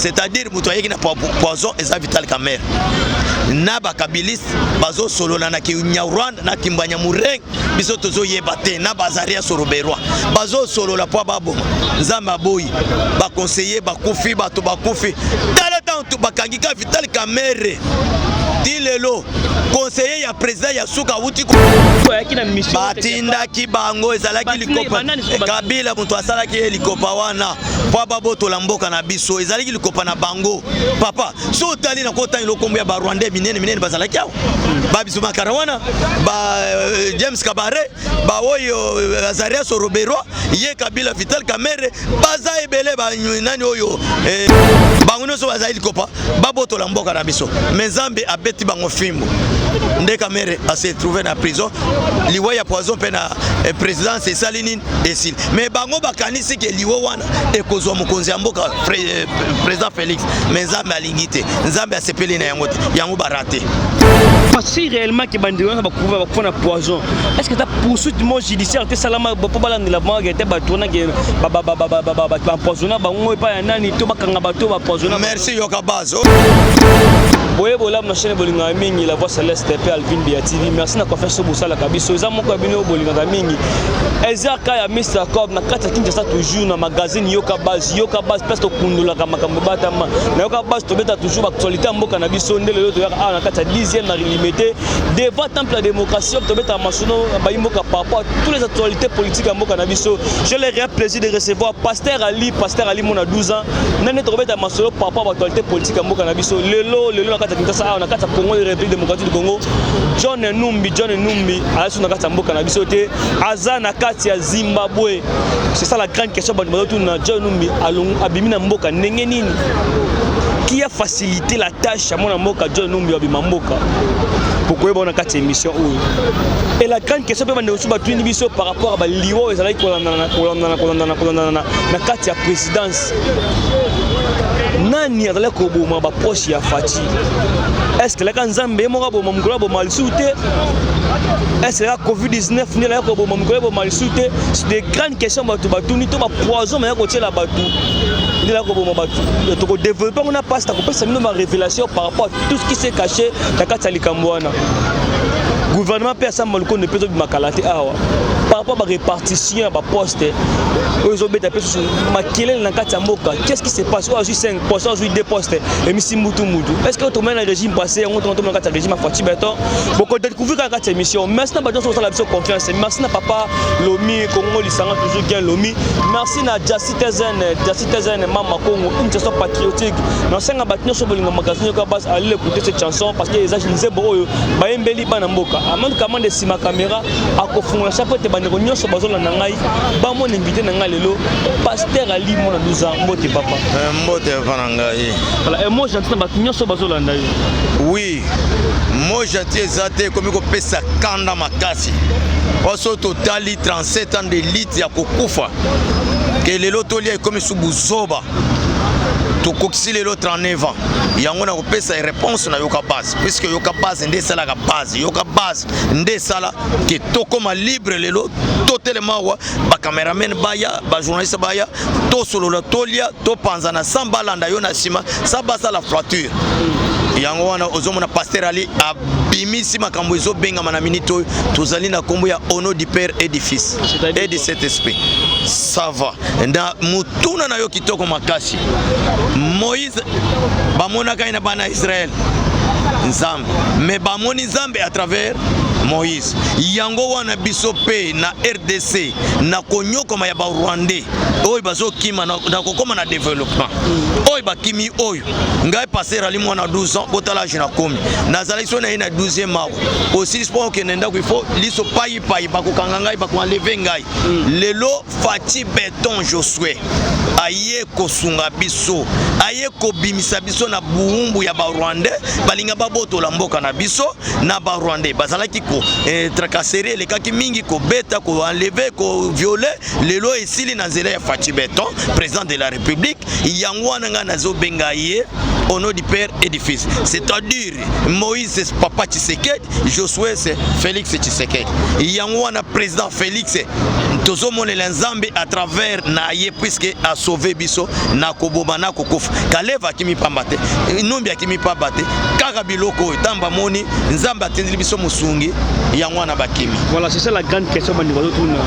c'est-à-dire mutoyeki na poison eza Vital Kamerhe na bakabiliste bazo solo na Kinyarwanda na Kimbanya Mureng biso tozo yebate na Bazaria Soroberwa bazo solo la po baboma nzamba boyi ba conseiller bakufi bato bakufi tala tantu bakangika Vital Kamerhe dilelo conseiller ya président ya suka wuti ko batinda kibango ezalaki likopa Kabila muntu asalaki likopa wana po baboto la mboka na biso ezalaki likopa na bango papa so tali na kota ilokombo ya ba Rwanda minene bazalaki awo ba biso makarawana ba James Kabare ba oyo Azaria Soroberwa ye Kabila Vital Kamerhe baza ebele ba nani oyo bango so bazali likopa baboto la mboka na biso mezambe abeti bango fimbo nde Kamerhe a se trouvé na prison liwa ya poison pe na présidence esalini esil mais bango bakanisi ke liwa wana ekozwa mokonzi ya mboka président Félix mais nzambe alingi te nzambe asepeli na yango te yango barate si réellement que bandiwana bakufana na poison est-ce que ta poursuite judiciaire te salama po balandela bango te batona ke ba poisona bango pa ya nani to bakanga bato ba poisona merci yoka bazo boye bola na chaîne bolinga mingi la voix céleste pe Alvin Bia TV merci na confesse bosala kabiso za moko bino bolinga mingi ezaka ya Mr Cob na kata Kinshasa toujours na magazine yoka base presque kundula kama batama na yoka base to beta toujours actualité mboka na biso ndele yo to yaka na kata 10e na limité devant temple la démocratie to beta masono ba mboka par rapport à toutes les actualités politiques à mboka na biso. J'ai le réel plaisir de recevoir Pasteur Ali mon a 12 ans nane to beta masono par rapport à actualité politique à mboka na biso lelo na kata Kinshasa na kata Congo de République démocratique du Congo John Numbi asu na kata mboka na biso te aza na kati ya Zimbabwe. C'est ça la grande question na John Numbi abimi na mboka ndenge nini qui a facilité la tâche à mon mboka John Numbi abima mboka pourquoi on a quatre émissions et la grande question peut venir biso par rapport à liwo ezali na kati ya présidence nani azali koboma ba proche ya Fati est-ce que la kanzambe moko boma mukolo boma lisuté est-ce que la Covid-19 ni la koboma mukolo boma lisuté c'est des grandes questions bato batuni to ba poison mais ko tiela bato ni la koboma bato to ko développer on a pas ta ko pesa ma révélation par rapport à tout ce qui s'est caché na kati ya likamboana gouvernement personne malko ne peut pas makalate awa par rapport à la répartition à poste aux obéta personne makele na kati ya mboka qu'est-ce qui se passe aujourd'hui 5 postes aujourd'hui 2 postes et misi mutu est-ce que tu mets un régime passé on tombe dans le régime Fati Beton beaucoup découvrir la carte émission merci na badon sur la confiance merci na papa Lomi Congo lisanga toujours bien Lomi merci na Jassitezen mama Congo une chanson patriotique na senga batnyo so bolinga magazine ka base aller écouter cette chanson parce que les agents nzembo oyo ba embeli bana mboka amand kamande sima caméra akofunga chapeau te baneko nyonso bazola na ngai ba mon invité na ngai lelo Pasteur Ali mon 12 ans mbote papa mbote vananga voilà et moi j'entends ba nyonso bazola na yo oui moi j'attends zate comme ko pesa kanda makasi oso totali 37 ans d'élite ya kokufa que lelo tolia comme subuzoba to kokisi lelo 39 ans yango na kopesa réponse na yoka base puisque yoka base ndé sala ka base yoka base ndé sala que to koma libre lelo to telema wa ba cameraman baya ba journaliste baya to solo la tolia to panzana sambalanda yo na sima sabasa la fracture yango wana ozomona Pasteur Ali abimisi makambo ezo benga mana minito tozali na kombo ya ono du père et du fils et de cet esprit ça va nda mutuna na yo kitoko makasi Moïse bamona kaina bana Israël nzambe mais bamoni nzambe à travers Moïse yango wana biso pe na RDC na konyokoma ya ba Rwandais oyo bazo kima na kokoma na développement oyo bakimi oyo ngai Pasteur Ali mwana 12 ans botala jina komi nazali so na ina 12e mawa aussi sport ke nenda ko il faut liso pai bakokanga ngai bakoenlever ngai lelo Fati Beton Josué aye kosunga biso aye kobimisa biso na buumbu ya ba Rwandais balinga babotola mboka na biso na ba Rwandais bazalaki ko tracasserie le kaki mingi ko beta ko enlever ko violer lelo esili na nzela ya Fati Beton président de la République yango wana nga nazo benga ye au nom du Père et du Fils. C'est-à-dire, Moïse c'est Papa Tshisekedi, Josué c'est Félix Tshisekedi. Yango wana président Félix, tozo monela nzambe à travers naye puisque a sauvé biso na koboma na kokofa. Kaleva kimi pambate, numbi akimi pambate, kaka biloko tamba moni nzambe atendeli biso musungi yango wana bakimi. Voilà, c'est ça la grande question bandi bazotuna.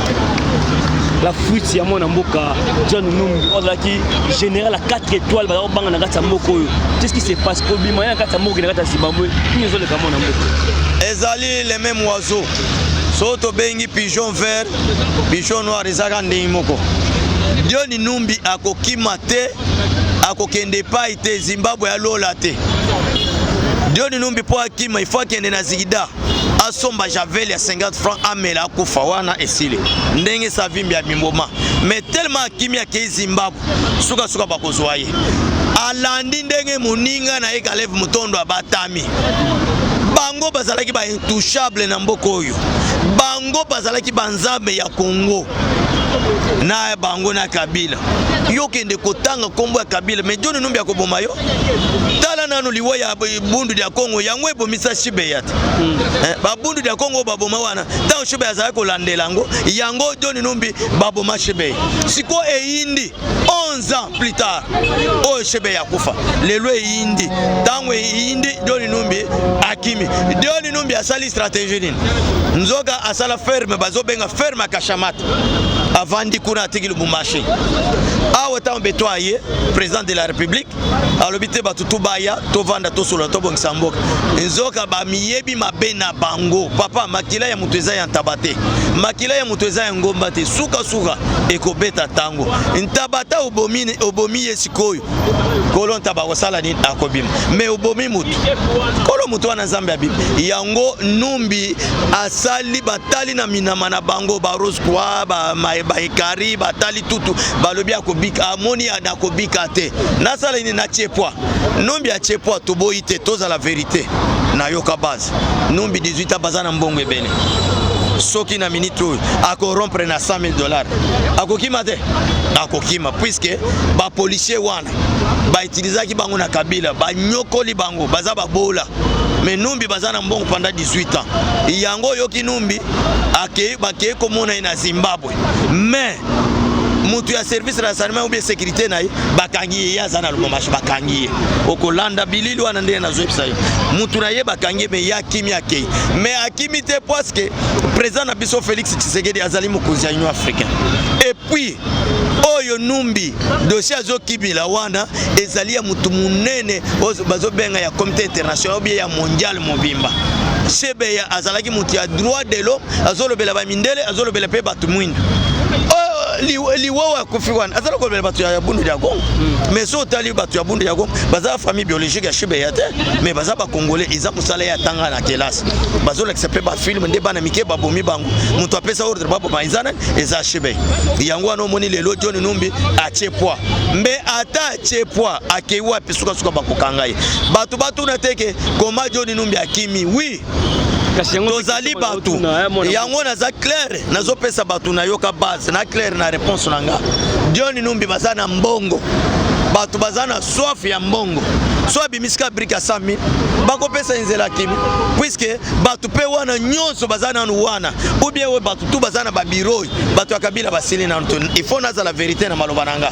La fuite ya mona mboka John Numbi ozaki général à 4 étoiles ba banga na kata mboka oyo. Qu'est-ce qui se passe pour bima ya kata mboka na kata Zimbabwe? Ni zo le kama na mboka. Ezali les mêmes oiseaux. Soto bengi pigeon vert, pigeon noir ezaka ndenge moko. John Numbi akokima te, akokende pa ite Zimbabwe ya lola te. John Numbi po akima il faut kende na Zigida. Asomba javel ya 50 francs amela kufa wana esile ndenge sa vimbi ya bimboma mais tellement kimia ke Zimbabwe suka bakozwaye alandi ndenge muninga na ekalev mutondo abatami bango bazalaki ba intouchable na mboko oyo bango bazalaki banzambe ya Congo na bango na Kabila yokende kotanga kombo ya Kabila mais John Numbi akoboma yo tala nanu liwa ya bundu ya Congo yango ebomisa Shibeyat ba bundu ya Congo baboma wana ta Shibe azali kolandela ngo yango John Numbi baboma Shibe siko eindi 11 ans plus tard o Shibe yakufa lelo eindi tango eindi John Numbi akimi John Numbi asali stratégie nini nzoka asala ferme bazobenga ferme Kashamata avandi kuna atikili bumashi awe tambe toaye président de la République alobite batutu baya tovanda tosolo tobongisa mboka nzoka ba miyebi mabena bango papa makila ya mutu eza ya ntabate makila ya mutu eza ya ngomba te suka ekobeta tango ntabata obomi yesikoyo kolo ntaba kosala nini akobima mais obomi mutu kolo mutu wana nzambe abima yango Numbi asali batali na minama na bango ba Rose Croix ba ekari batali tutu balobi akobika amoni anakobika te nasala ini na tiepwa Numbi a tiepwa toboyi te toza la vérité na yoka base Numbi 18 bazana mbongo ebene soki na minute ako rompre na $100,000 akokima te akokima puisque ba policier wana ba utilizaki bango na Kabila ba nyokoli bango baza babola mais Numbi bazana mbongo pendant 18 ans yango yoki Numbi akeye komona na Zimbabwe mais mutu ya service de renseignement ou bien sécurité na bakangi ya zana lumashi bakangi okolanda bilili wana ndene na website mutu na ye bakangi me ya kimi akei mais akimi te parce que président na biso Félix Tshisekedi azali mukonzi ya Union africaine et puis oyo Numbi dossier azo kibila wana ezali ya mutu munene bazo benga ya comité international ou bien ya mondial mobimba Shebe ya azalaki mutu ya droit de l'homme azolobela ba mindele azolobela pe batu mwindu liwa kufiwana azala ko batu ya bundu ya Congo mais so tali batu ya bundu ya Congo baza famille biologique ya Shibe ya te mais baza ba congolais iza musala ya tanga na kelasi bazo l'accepter ba film nde bana mike babomi bango mutu apesa ordre babo maizana eza Shibe yango ano moni lelo John Numbi a chepwa mbe ata chepwa akewa pisuka bakokanga ye batu na teke koma John Numbi akimi oui tozali batu yango naza clair nazopesa batu na yoka base na clair na réponse nanga John Numbi baza na mbongo batu baza na soif ya mbongo soit bimiska brika 100,000 bakopesa nzela kimi puisque batu pe wana nyonso baza na wana ou bien we batu tu baza na ba bureau batu ya Kabila basili na ntoni il faut naza la vérité na maloba nanga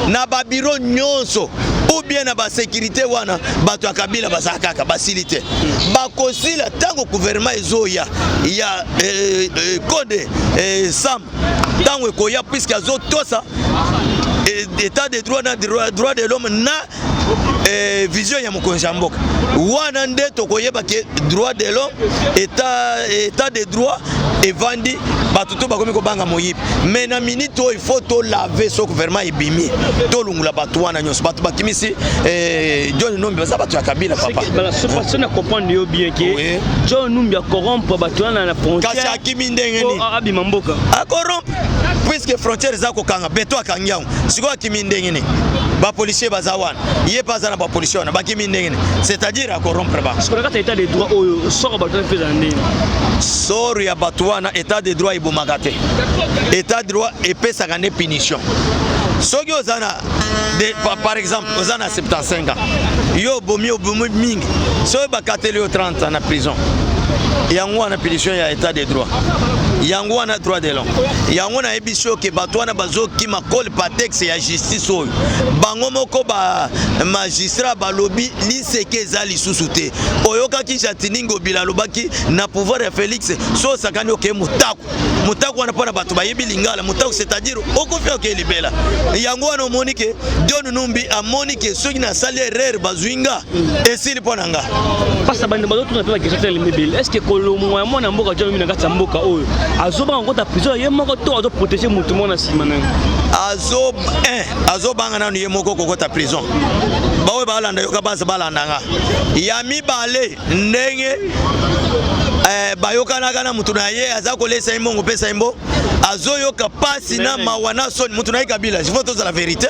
na ba bureau nyonso ou bien na ba sécurité wana batu ya Kabila baza kaka basilité bakosila tango gouvernement ezoya ya code sam tango ekoya puisque azo tosa état de droit na droit de l'homme na vision ya mokonzi ya mboka wana nde tokoyeba ke droit de l'homme état de droit evandi batu to bakomi kobanga moyibi mais na minute il faut to laver so gouvernement ebimi to lungula batu wana nyonso batu bakimisi John Numbi baza batu ya Kabila papa bala so pas na comprendre yo bien que John Numbi a corrompre batu wana na frontière kasi akimi ndenge ni abima mboka a corrompre puisque frontière za kokanga beto akangiango siko akimi ndenge ni ba policier bazawan yé pas na ba policier na bakimi ndengene c'est-à-dire à corrompre ba ce qu'on a état de droit au sort ba fait andine sort ya batwana état de droit ibomagate état de droit epesa kane punition soki ozana par exemple ozana 75 ans yo bomi mingi so ba kateli yo 30 ans na prison yango na punition ya état de droit yango na droit de l'homme yango na ebisho ke batwana bazoki makol patex ya justice oyo bango moko ba magistrat balobi liseke ezali susute oyoka ki jatiningo bilalobaki na pouvoir ya Félix so sakani oke mutaku wana pona bato bayebi lingala mutaku c'est-à-dire okofia ke libela yango wana monike John Numbi a monike soki na sali erreur bazwinga esili pona nga pasa bande bazotu na pe ba question limibile est-ce que kolomo ya mona mboka John Numbi na kati mboka oyo azoba ngota prison ye moko to azo protéger mutu mona simana azo banga na ye moko kokota prison bawe balanda yoka basa balanda nga ya mibale ndenge bayoka na mutu na ye azako lesa imbongo pesa imbo azo yoka pasi na mawana son mutu na Kabila il faut dire la vérité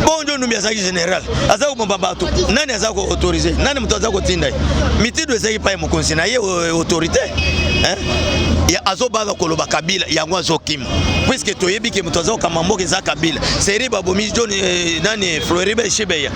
bon John Numbi azaki général azako bomba bato nani azako autoriser nani mutu azako tinda mitido ezaki pa mo conseiller ye autorité ya azobaga koloba Kabila yango azokima puisque toyebi ke mutu azako kamambo ke za Kabila seri babomi John nani Floribe Shebeya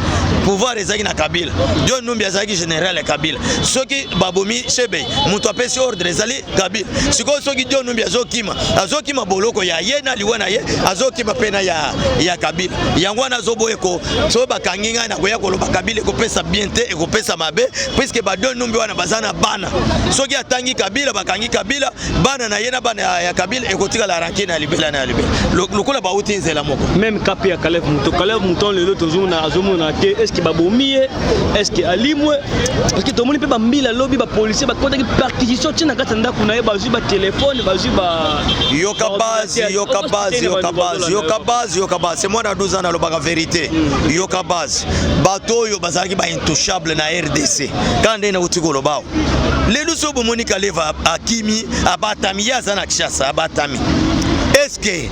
pouvoir ezaki na Kabila John Numbi azaki général ya Kabila soki babomi Shebeya mutu apesi ordre ezali Kabila siko soki John Numbi azokima boloko ya ye na liwana ye azokima pena ya Kabila yango na zoboyeko so bakanginga na koya koloba Kabila ko pesa bien te ko pesa mabe puisque ba John Numbi wana bazana bana soki atangi Kabila bakangi Kabila bana na yena bana ya Kabila ekotika la ranke na libela lokola ba uti nzela moko même kapi ya Caleb Mouton le tozuna azomona te est-ce que babomie est-ce que alimwe parce que tout le monde peut ba mbila lobby ba policier ba kota ki perquisition tina kata ndako na ye ba zuba téléphone ba zuba yoka base c'est moi na 12 ans na lobaka vérité yoka base bato yo bazaki ba intouchable na RDC quand na utiko lobao lelo so bomoni Kaleva akimi abatami yaza na Kishasa abatami est-ce que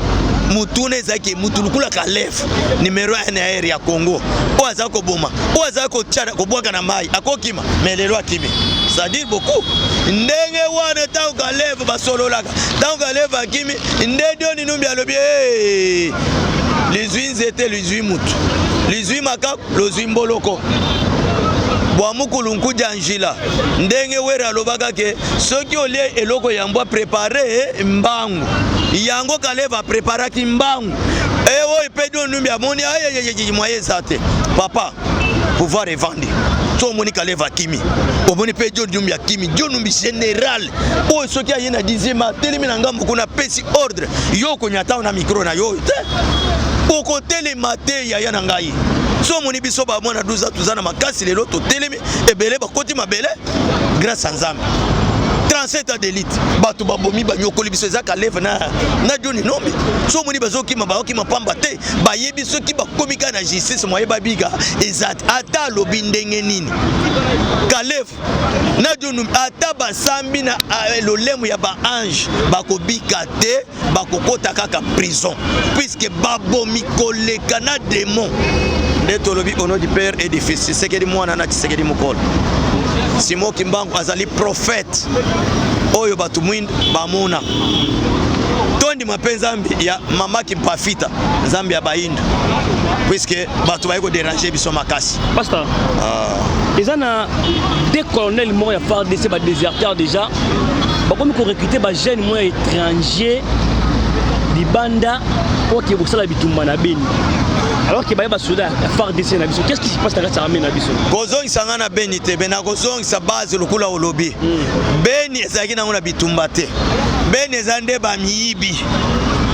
mutune zaki mutulukula Kaleva numéro 1 na air ya Congo oazako boma oazako tchana kobwaka na mai akokima melelo akimi ça dit beaucoup ndenge wana tango Kaleva basololaka tango Kaleva akimi ndedi oni Numbi alobi les uines étaient les uines mutu les uines makako les uines boloko Bwamukulu nkuja njila ndenge wera alobaka ke soki olie eloko yambwa préparer mbangu yango Kaleva prépara ki mbangu ewo ipedo Numbi amoni aye moyen sate papa pouvoir vendre to moni Kaleva kimi omoni pe John Numbi akimi John Numbi général o soki ayena 10e telemi na ngambo kuna pesi ordre yo konyata na micro na yo te oko telemate ya na ngai so moni biso ba mona 12 ans tuzana makasi lelo to telemi ebele bakoti mabele grâce à Nzambe 37 ans d'élite bato babomi banyokoli biso za Kaleva na John Numbi so moni bazoki mabaoki mapamba te bayebi soki bakomika na justice moye babiga ezat ata lobi ndenge nini Kaleva na John Numbi ata basambi na lolemu ya ba ange bakobika te bakokota kaka prison puisque babomi koleka na démon Netolobi au nom du Père et du Fils c'est que di mwana na Tshisekedi mukolo Simon Kimbangu azali prophète oyo batu mwindu bamuna tondi mapenzambi ya mama Kimpafita Zambia ya baindu puisque batu bayeko déranger biso makasi pasteur ezana des colonels mo ya FARDC ba déserteur déjà bakomi ko recruter ba jeune mo étranger libanda oke bosala bitumba na Beni alors que ba soda FARDC na biso qu'est-ce qui se passe dans la armée na biso kozongi sanga na Beni te bena kozongi sa base lokula olobi Beni ezaki na ngona bitumba te Beni ezande ba miyibi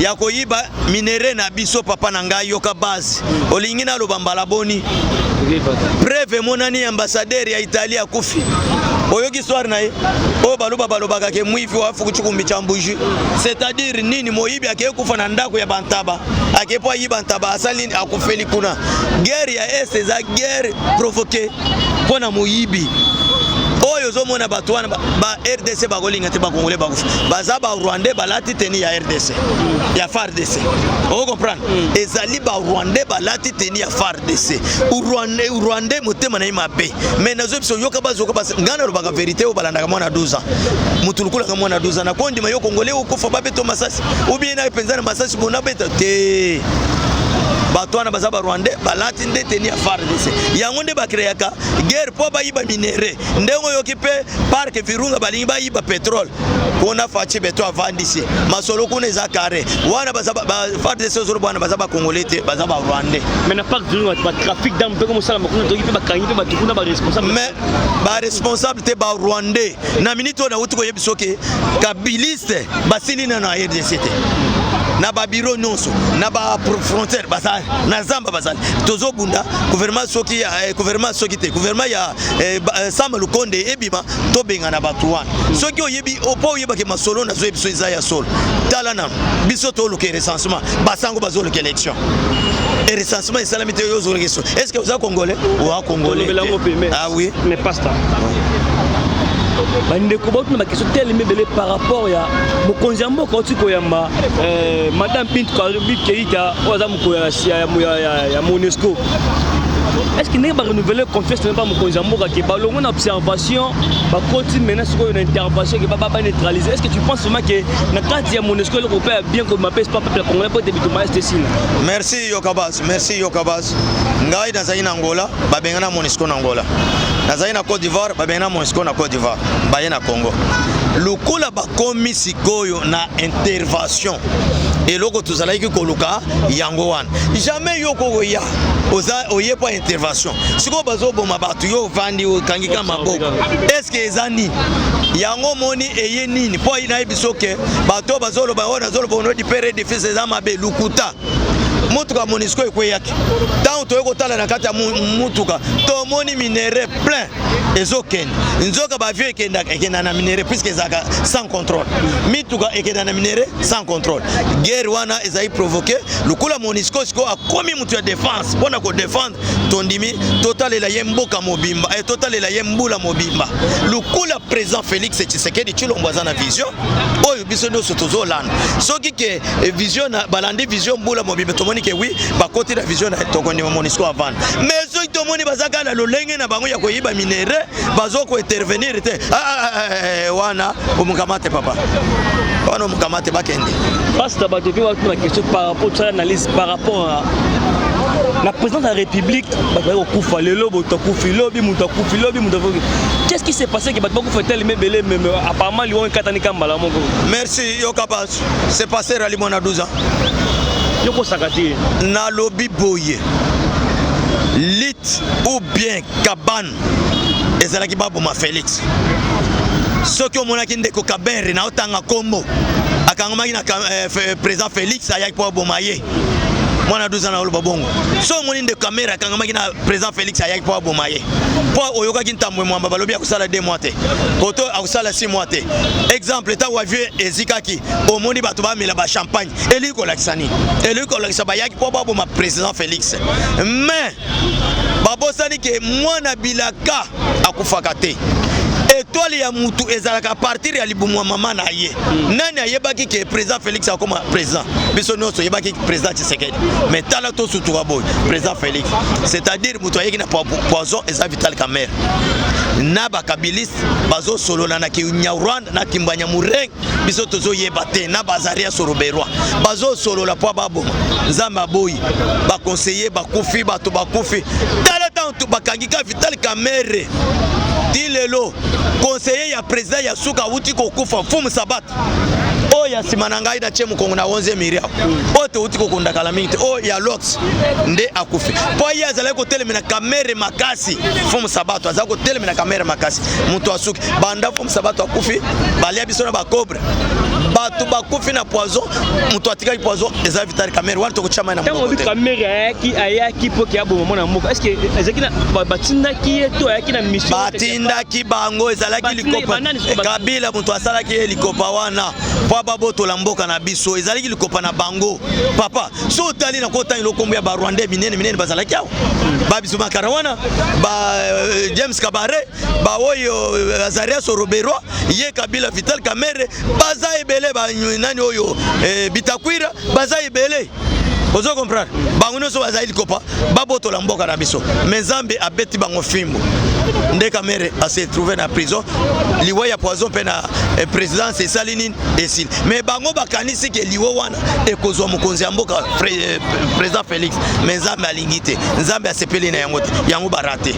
ya koyiba minere na biso papa na ngai yoka base olingi na lobambala boni breve monani ambassadeur ya Italie akufi oyoki soir na ye o balobaka ke mwifi wa fuku chukumbi chambuju c'est-à-dire nini moyibi akekufa na ndako ya bantaba akepo yiba ntaba asali akufeli kuna guerre ya est za guerre provoquée pona moyibi oyo zomona bato wana ba RDC bakolinga te ba Congolais bakufa baza ba Rwandais balati teni ya RDC ya FARDC o comprendre ezali ba Rwandais balati teni ya FARDC Rwandais motema na mabe mais nazo biso yoka bazoka bas ngana lobaka vérité o balanda mwana 12 ans mutulukula ka mwana 12 ans na kondi mayo Congolais okufa babeto masasi ou bien na penzana masasi bona beta te batwana bazaba Rwandais balati ndete ni ya FARDC yango nde bakreaka guerre po bayiba minere ndengo yokipe parc Virunga balingi bayiba pétrole kona fachi beto avandisi masolo kuna za carré wana bazaba FARDC zoro bwana bazaba Congolais te bazaba Rwandais mais na parc Virunga ba trafic d'armes pe comme ça makuna to yipe bakangi pe batukuna ba responsable mais ba responsable te ba Rwandais na minito na utuko yebisoke kabiliste basili na RDC te na ba bureau nyonso na ba frontière basali na zamba basali tozo bunda gouvernement soki ya gouvernement soki te gouvernement ya Sama Lukonde ebima to benga na batuwana soki oyebi opo oyeba ke masolo na zo ebiso eza ya solo tala na biso to luke recensement basango bazo luke élection et recensement et salamité yo zo question est-ce que vous êtes congolais ou à congolais ah oui mais pas ça bande ko botuna ba question tellement belé par rapport ya mokonzi mboka otiko yamba madame Bintou Karubi Keita oza moko ya Monusco. Est-ce qu'il n'y a pas renouvelé confiance dans mokonzi mboka ke ba longo na observation ba continue maintenant sur une intervention que ba neutraliser. Est-ce que tu penses vraiment que na kati ya Monusco le groupe bien que m'appelle pas peuple congolais pour débiter ma STC? Merci Yokabas, merci Yokabas. Ngai na zaina Angola ba bengana Monusco na Angola. Na zaina Côte d'Ivoire ba bengana Monusco na Côte d'Ivoire. Ba na Congo. Lukula ba komi sikoyo na intervention. Et loko tuzalaiki koluka yango wana. Jamais yoko ya oza oye pas intervention. Siko bazo boma batu yo vandi o kangika maboko. Est-ce que ezani yango moni eye nini po ina ibisoke bato bazolo ba ona zolo bono di pere de fils ezama be lukuta. Mutuka Monusco ekweyaki. Tant to yoko tala na kati ya mutuka to moni minere plein ezoken. Nzoka ba vieux ekenda na minere puisque ezaka sans contrôle. Mituka ekenda na minere sans contrôle. Guerre wana ezai provoquer lukula Monusco siko akomi mutu ya défense pona ko défendre tondimi total la yemboka mobimba et total la yembula mobimba. Lukula président Félix Tshisekedi Tshilombo na vision oyo biso no sotozo lana. Soki ke vision na balandi vision mbula mobimba tomoni ke oui ba côté la vision na tokoni Monusco avant. Mais soki tomoni bazaka na lolenge na bango ya koyiba minere bazo ko intervenir te wana umukamate papa. Wana umukamate bakende. Basta ba devait avoir une question par rapport à l'analyse par rapport à la présidence de la République. Qu'est-ce qui s'est passé que Batbako fait tel mais apparemment lui ont katanika mbala mongo. Merci Yokabas. C'est passé Ralimona 12 ans. Yoko sakati na lobby boye. Lit ou bien Kaban ezalaki baboma Félix. Soki omonaki ndeko Kabere na otanga kombo akangomaki na président Félix ayaki po bomaye mwana 12 ans na oloba bongo so moni ndeko Kamera akangomaki na président Félix ayaki po bomaye po oyokaki ntamwe mwamba balobi akusala 2 mois te poto akusala 6 mois te exemple ta wa vieux ezikaki omoni bato bamela ba champagne eliko lakisani eliko lakisa bayaki po baboma président Félix mais babosani ke mwana bilaka akufaka te étoile ya mutu ezalaka partir ya libumu mama na ye nani ayebaki ke président Félix akoma président biso nyonso yebaki président Tshisekedi mais tala to sutuka boy président Félix c'est-à-dire mutu ayeki na poison eza Vital Kamerhe na bakabiliste bazo solola na Kinyarwanda na Kimbanya Mureng biso tozo yeba te na Bazaria Soroberwa bazo solola po babo nzamba boy ba conseiller bakufi bato bakufi tala tantu bakangika Vital Kamerhe dilelo conseiller ya président ya suka wuti kokufa fumu sabat o ya simanangai na chemu kongo na 11 miriako o te wuti kokunda kala mingi o ya lox nde akufi po ya zala ko telemena Kamerhe makasi fumu sabato azala ko telemena Kamerhe makasi mutu asuki banda fumu sabato akufi balia biso na ba cobra bato bakufi na poison muto atikaki poison eza Vital Kamerhe wana tokochama na moko te Kamerhe ayaki poke ya bomo na moko est-ce que ezaki na batindaki to ayaki na mission batindaki bango ezalaki likopa Kabila muto asalaki likopa wana po babotola mboka na biso ezalaki likopa na bango papa so tali na kota ilokombo ya ba Rwanda minene bazalaki awo ba biso makara wana ba James Kabare ba oyo Azarias Robero ye Kabila Vital Kamerhe baza ebele ba nani oyo Bitakwira baza ebele ozo comprendre bango nyonso baza likopa babotola mboka na biso mais Nzambe abeti bango fimbo nde Kamerhe a se trouvé na prison liwa ya poison pe na présidence esalini esili mais bango bakanisi ke liwa wana ekozwa mokonzi ya mboka président Félix mais Nzambe alingi te Nzambe asepeli na yango te yango barate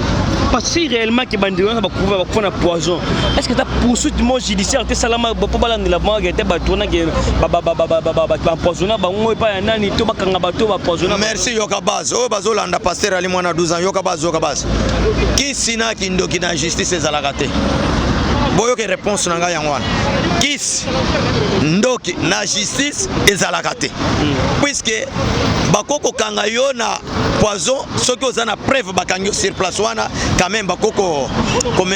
parce que réellement que bandi wana bakufa na poison est-ce que ta poursuite mo judiciaire te salama po balandela bango ke te batona ke ba poisona bango pa ya nani to bakanga bato ba poisona merci Yokabaz o bazolanda pasteur ali mwana 12 ans Yokabaz kisi na kindoki na justice ezalaka te boyo ke réponse na nga yango wana kisi ndoki na justice ezalaka te puisque bakoko kanga yo na poison soki oza na preuve bakangi sur place wana quand même bakoko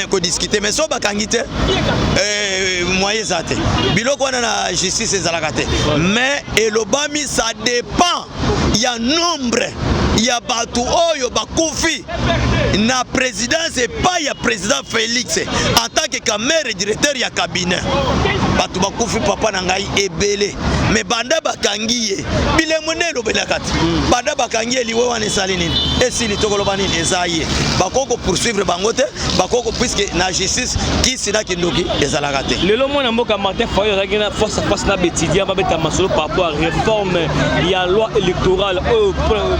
ko discuter mais so bakangi te moyen za te biloko wana na justice ezalaka te mais elobami ça dépend ya nombre ya bato oyo bakufi na présidence et pas ya président Félix en tant que Kamerhe directeur ya cabinet bato bakufi papa na ngai ebele mais banda bakangi ye bilemo ne lobelaka te banda bakangi ye liwe wana esali nini esili tokoloba nini eza ye bakoko poursuivre bango te bakoko puisque na justice kisi na kindoki ezalaka te lelo mwana mboka Martin Fayulu azalaki na face à face na Betidia babeta masolo par rapport à réforme ya loi électorale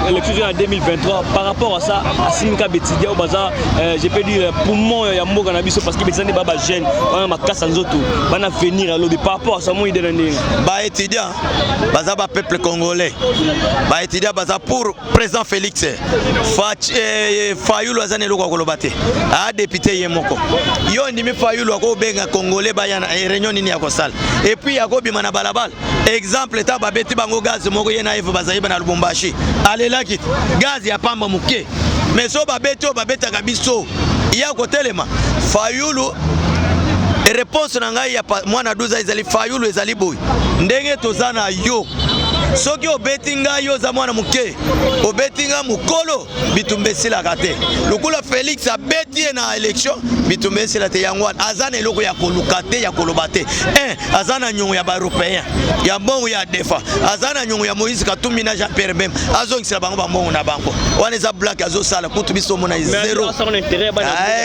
élection en 2023 par rapport à ça asimika Betidia au baza je peux dire poumon ya mboka na biso parce que Betidia ne baba jeune wana makasa nzoto bana venir à lobby par rapport à ça moi idée ndenge ba étudiant baza ba peuple congolais ba étudiant baza pour président Félix Fayulu azane loko koloba te a député ye moko yo ndimi Fayulu ko benga congolais ba yana réunion nini ya kosala et puis yakobima na balabala exemple ta babeti bango gaz moko ye na Eve bazayiba na Lubumbashi alelaki gaz ya pamba muke mais so babeti o babetaka biso ya kotelema Fayulu réponse na ngai ya mwana 12 ezali Fayulu ezali boy ndenge tozana yo soki obeti ngai yo za mwana muke obeti nga mukolo bitumbesila kate lokula Félix abeti na élection bitumbesila te yango azana eloko ya koluka te ya koloba te azana nyongo ya ba européen ya mbongo ya defa azana nyongo ya Moïse Katumbi na Jean-Pierre Bemba azongisila bango ba mbongo na bango wana eza black azosala kutu biso mona zero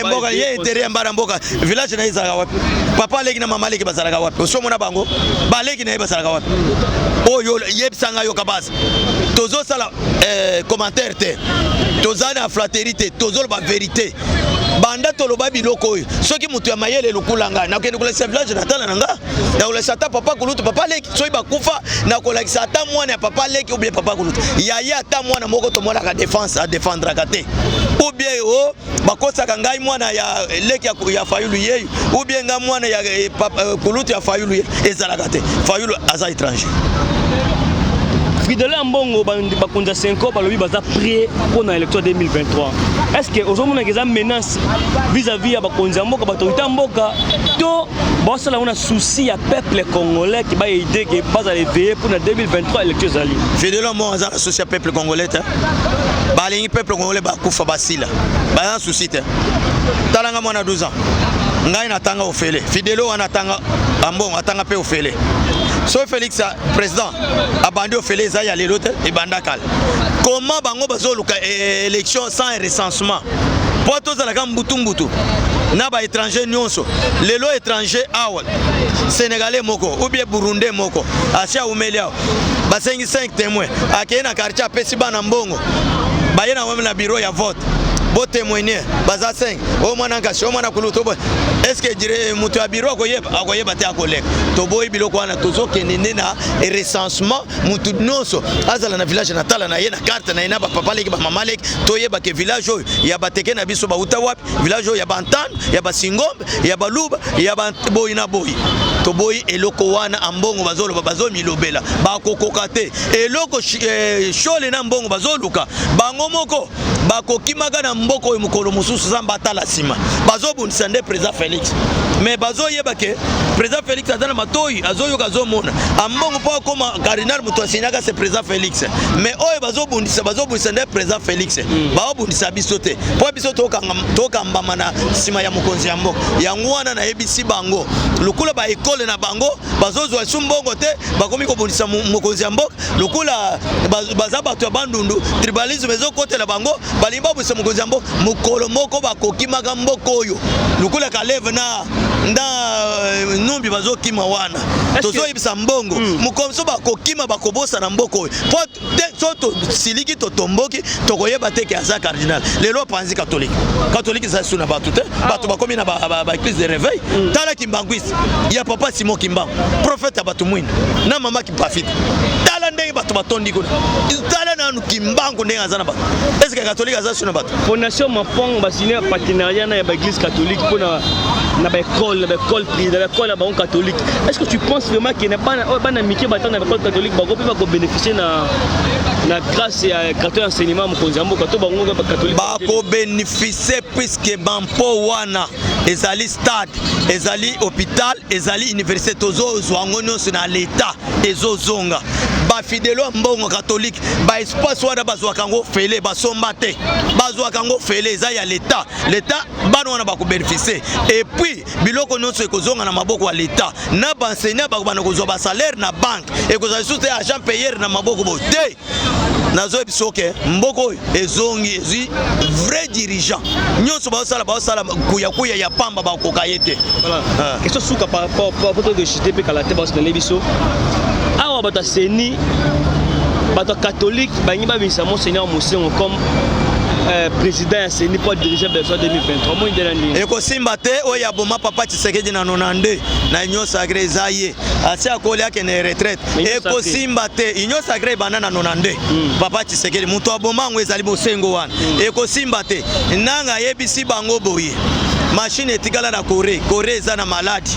mboka ye intérêt mbara mboka village na izaka wapi papa leki na mama leki bazalaka wapi osomona bango baleki na ye bazalaka wapi oyo yebisanga yo kabasa tozo sala commentaire te tozana fraternité tozo ba vérité banda toloba biloko oyo soki mutu ya mayele lukulanga na kende kolekisa village natala nanga na kolekisa ta papa kulutu papa leki soki bakufa na kolekisa ta mwana ya papa leki ou bien papa kulutu yaya ta mwana moko to mwana ka défense a défendre kate ou bien o bakosaka ngai mwana ya leki ya Fayulu yeyu ou bien nga mwana ya kulutu ya Fayulu ezalaka te Fayulu aza étranger Fidèle Mbongo bakonza 5 ans balobi baza prêt pour l'élection 2023. Est-ce que aujourd'hui on a des menaces vis-à-vis ya bakonza mboka batorité mboka to basala on a souci ya peuple congolais qui ba aider que pas aller veiller pour la 2023 élection zali. Fidèle Mbongo aza souci ya peuple congolais ta. Balingi peuple congolais ba kufa basila. Ba souci ta. Talanga mwana 12 ans. Ngai natanga ofele. Fidèle anatanga Mbongo atanga pe ofele. So Félix président abandi ofele za ya lelo te e bandakal. Comment bango bazoluka élection sans recensement? Po tozalaka mbutu na ba étranger nyonso. Lelo étranger awa Sénégalais moko ou bien Burundais moko. Asia umelia. Ba 5 témoins. Akena na quartier pesi bana Mbongo. Ba yena wame na bureau ya vote. Bo témoigner baza 5 o mwana ngasi o mwana kuluto bo est-ce que dire mutu ya biro akoyeba te akoleka to boyi biloko wana tozokende na recensement mutu nyonso azala na village natala na ye na carte na ina ba papa leki ba mama leki toyeba ke village oyo ya bateke na biso ba uta wapi village oyo ya bantan ya basingombe ya baluba ya boyi na boyi toboyi eloko wana ambongo bazoloba bazomilobela bakokoka te eloko shole na mbongo bazoluka bango moko bakokimaka na mboko oyo mokolo mosusu zamba atala nsima bazobundisa nde président Félix mais bazoyeba ke président Félix aza na matoyi azoyoka azomona ambongo mpo akoma cardinal moto asinyaka se président Félix mais oyo bazobundisa nde président Félix baobundisa biso te mpo biso tokambama na nsima ya mokonzi ya mboka yango wana nayebisi bango lokula baekole na bango bazozwa esu mbongo te bakomi kobundisa mokonzi ya mboka lokula baza bato ya bandundu tribalisme ezokotela bango balingi babundisa mokonzi ya mboka mokolo moko bakokimaka mboka oyo lokula kaleve na numbi bazokima wana tozoyebisa mbongo mokonzi bakokima bakobosa na mboka oyo po so tosiliki totomboki tokoyeba te ke aza cardinal lelo apanzi catholique eza su na bato te bato bakomi na baeglise de réveil tala Kimbangwisi ya papa Simon Kimbangu prophète ya bato mwina na mama Kipafita tala ndenge bato batondi kuna tala nanu Kimbangu ndenge aza na bato est-ce que catholique aza su na bato Fondation Mapong basine partenariat na église catholique pour na école privée l'école ya bango catholique est-ce que tu penses vraiment qu'il n'est pas bana miki batana na école catholique bako peut pas bénéficier na grâce ya catholique enseignement mokonzi mboka to bango catholique bako bénéficier puisque bampo wana ezali stade ezali hôpital ezali université tozo zwango nyonso na l'état ezozonga ba fidèle mbongo catholique ba espace wana bazwaka ngo fele basomba te bazwaka ngo fele eza ya l'état bana wana bako bénéficier et puis biloko nyonso ekozonga na maboko ya l'état na ba enseignant bako bana kozwa ba salaire na banque ekozali sute agent payeur na maboko bote nazo ebisoke mboko ezongi ezui vrai dirigeant nyonso baosala kuya ya pamba bakoka yete voilà question suka par rapport de JTP kalate bas na lebiso awa bata seni bata catholique bangi ba bisa monseigneur Mosengo comme président ya seni pour diriger besoin 2023 mo indela eko simba te oya boma papa Tshisekedi na 92 na union sacrée zaye asi akoli yake na retraite eko simba te union sacrée bana na 92 papa Tshisekedi muto abomango ezali Mosengo wana eko simba te nanga yebisi bango boye machine etikala na Corée eza na maladi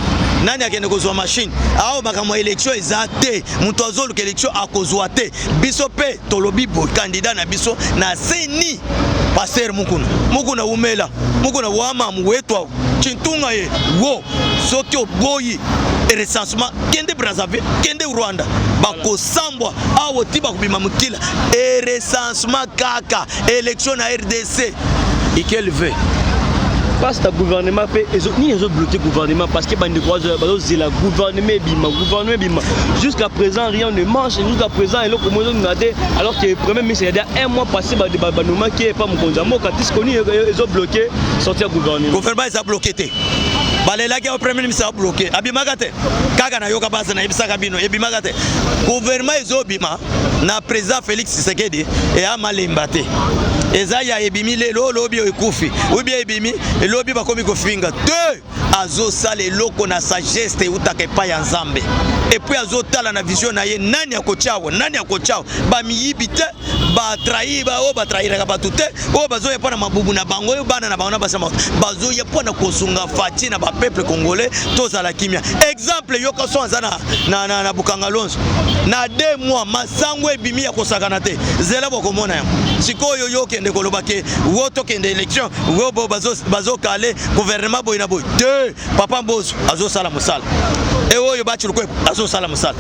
nani akende kozwa machine aho makambo élection eza te muto azoluka élection akozwa te biso pe tolobi bo candidat na biso na seni passer mukuna umela mukuna wama muwetwa chintunga ye wo soki oboyi recensement kende Brazzaville kende Rwanda bakosambwa awo tiba kubima mukila recensement kaka élection na RDC ikel veut parce que le gouvernement peut ni bloquer le gouvernement parce que le gouvernement bima jusqu'à présent rien ne marche jusqu'à présent alors que le premier ministre il y a un mois passé qui est pas mon conjamour quand ils connaissent ils ont bloqué sortir gouvernement est bloqué balela ke premier ministre a bloqué abimaka te kaka na yoka basa na ebisaka bino ebimaka te gouvernement ezobima na président Félix Tshisekedi et a malemba te eza ya ebimi lelo lobi ekufi ubi ebimi lobi bakomi kofinga te azosala eloko na sagesse te utaka epai ya Nzambe et puis azotala na vision na ye nani akochawa bamiyibi te batrahiraka bato te oyo bazoya mpo na mabubu na bango oyo bana na bango na basama bazoya mpo na kosunga fati na bapeuple congolais tozala kimia exemple yoka so aza na Bukanga Lonzo na 2 mois masango ebimi ya kosakana te zela bokomona yango sikoyo yokende koloba ke woto kende élection wobo bazokale gouvernement boy na boy te papa Mbozo azosala mosala e oyo bachilukwepo azosala mosala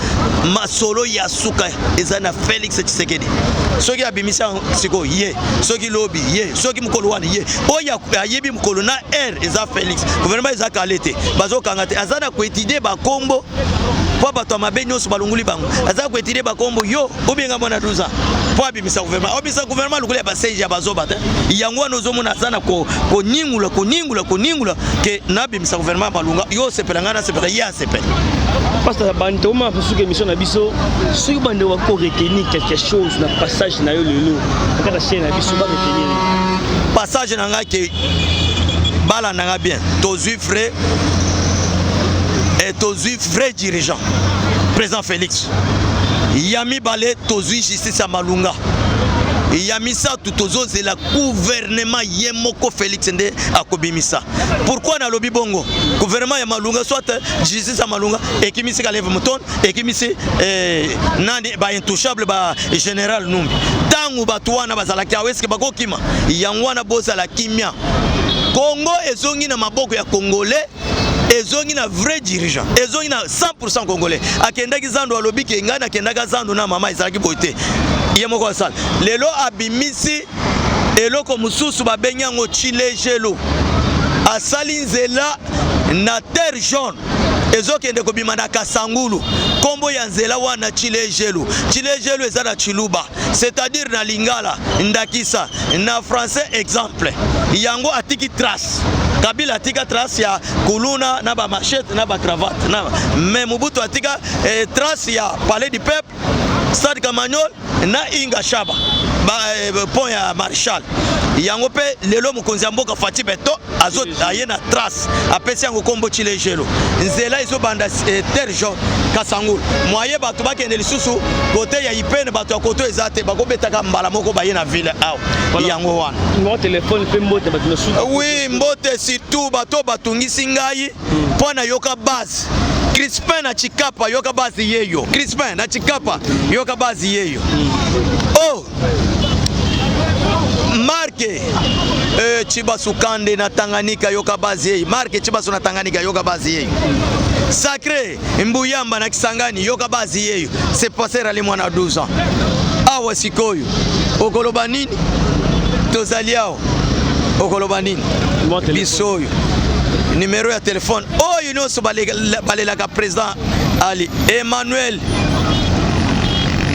masolo ya suka eza na Félix Tshisekedi soki abimisa siko ye soki lobi ye soki mukolo wana ye oya ayebi mukolo na eza Félix gouvernement eza kalete bazokanga te azana koétudier bakombo po bato mabe nyonso balunguli bango azana koétudier bakombo yo obenga mwana 12 ans po abimisa gouvernement lukule ba sage ya bazoba te yango wana ozomona azana koningula ke nabimisa gouvernement balunga yo sepelanga na sepela ya sepela parce que bande ma suka émission na biso soki bande wa ko retenir quelque chose na passage na yo lelo kaka chaîne na biso ba retenir passage na nga ke bala na nga bien tozui frère et tozui vrai dirigeant président Félix Yami Balé tozui justice à Malunga ya misatu tozozela gouvernement ye moko Félix nde akobimisa. Pourquoi na lobi bongo gouvernement ya Malunga soit justice ya Malunga ekimisi ka lève mouton ekimisi nani ba intouchable ba général Numbi tangu batu wana bazalaki aweske bakokima yango wana bozala kimia. Congo ezongi na maboko ya Congolais, ezongi na vrai dirigeant, ezongi na 100% Congolais. Akendaki zando alobi ke ngana akendaka zando na mama ezalaki boite. Yemo kwa sala. Lelo abimisi eloko mususu babenyango chilejelo. Asali nzela na terre jaune. Ezokende kobima na Kasangulu. Kombo ya nzela wana chilejelo. Chilejelo ezana chiluba. C'est-à-dire na Lingala, Ndakisa, na français exemple. Yango atiki trace. Kabila atika trace ya kuluna na ba machette na ba cravate na mais Mobutu atika trace ya palais du peuple, stade Kamanyol na Inga Shaba pont ya Marshal. Yango pe lelo mukonzi ya mboka Fati Beto azot ayena trace apesi yango kombo chilejelo. Nzela izo banda terre jaune Kasangulu. Moye bato bakende lisusu côté ya Ipene bato ya koto ezate bakobetaka mbala moko bayena ville aw. Yango wana. Mon téléphone pe mbote bato su. Oui, mbote surtout bato batungisi ngai pona yoka base. Crispin na Chikapa yoka base yeyo. Crispin na Chikapa yoka base yeyo. Oh. Marke Chibasu Kande na Tanganyika yoka base yeyo. Marke Chibasu na Tanganyika yoka base yeyo. Sacré Mbuyamba na Kisangani yoka base yeyo. C'est passé rali mwana 12 ans. Awa sikoyo. Okoloba nini? Tozaliao. Okoloba nini? Bisoyo. Numéro ya téléphone. Oh, you know so balelaka président Ali Emmanuel.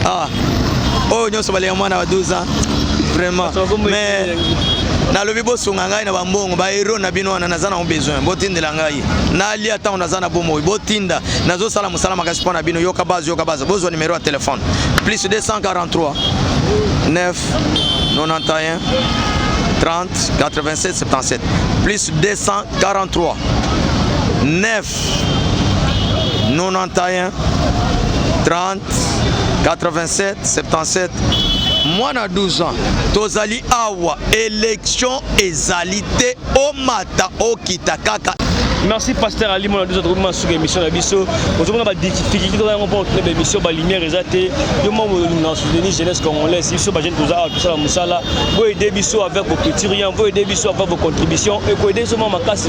Ah. Oh, you know so balelaka mwana wa 12 ans. Vraiment. Mais na lobi bosunga ngai na bambongo ba hero na bino wana nazana besoin botindela ngai na ali ata on nazana bomo botinda nazo sala musala makasi pona bino yoka base bozo numéro ya téléphone plus 243 9 91 30 87 77 plus 243 9 91 30 87 77. Moi, na 12 ans, tozali awa élection ezalité au mata au kitakaka. Merci Pasteur Ali, mon deux autres sur l'émission de Bisso. Aujourd'hui, on a des difficultés dans l'émission, la lumière est atteinte. Nous avons soutenu jeunesse congolaise. Bisso, les jeunes, tout ça, Moussala. Vous aidez Bisso avec vos petits riens, vous aidez Bisso avec vos contributions. Et vous aidez seulement ma casse.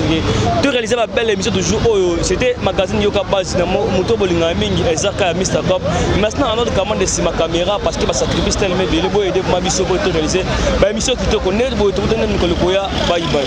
De réaliser ma belle émission de jour. C'était magazine Yoka Base, Mouto Bolinga Mingi, Ezaka, Mr. Top. Maintenant, on a commande de ma caméra parce que ma sacrifice tellement de vous aider ma Bisso pour réaliser. La émission qui te connaît, vous êtes tout le monde. Bye bye.